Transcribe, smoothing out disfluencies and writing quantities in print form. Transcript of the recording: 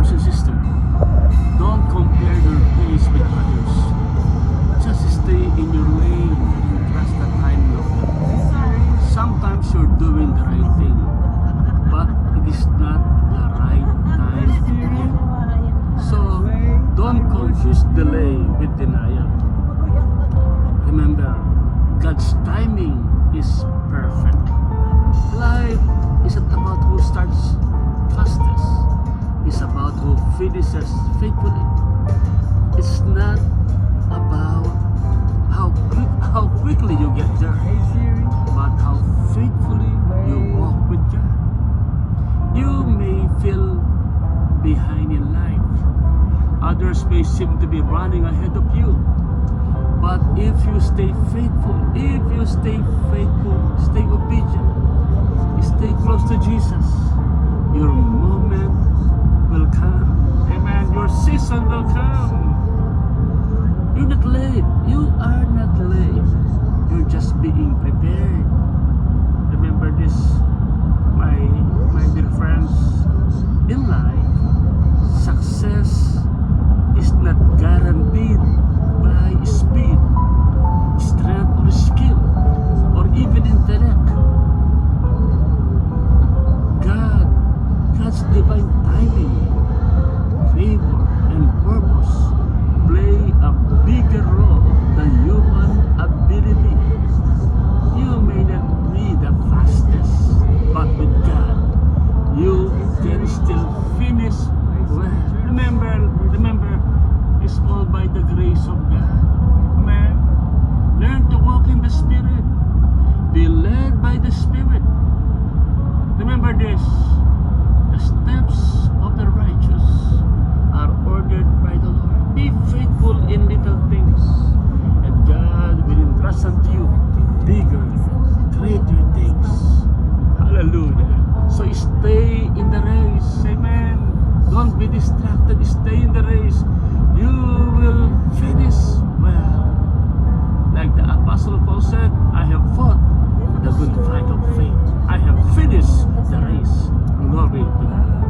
brothers and sisters, don't compare your pace with others. Just stay in your lane and trust the timing of God. Sometimes you're doing the right thing, but it is not the right time yet. So, don't confuse delay with denial. Remember, God's timing is perfect. Life isn't about who starts fastest. It's about who finishes faithfully. It's not about how quickly you get there, but how faithfully you walk with God. You may feel behind in life. Others may seem to be running ahead of you. But if you stay faithful, stay obedient, stay close to Jesus, your moment will come. Amen. Your season will come. You're not late. You are not late. You're just being prepared. Remember this, my dear friends. In life, success is not guaranteed by speed, strength, or skill, or even intellect. God's divine timing, favor, and purpose play a bigger role than human ability. You may not be the fastest, but with God, you can still finish well. Remember, it's all by the grace of God. Amen. Learn to walk in the Spirit. Be led by the Spirit. Remember this, the steps of the righteous are ordered by the Lord. Be faithful in little things, and God will entrust unto you bigger, greater things. Hallelujah. So stay in the race. Amen. Don't be distracted. Stay in the race. You will finish well. Like the Apostle Paul said, I have fought the good fight of faith. I have finished the race. Glory to God.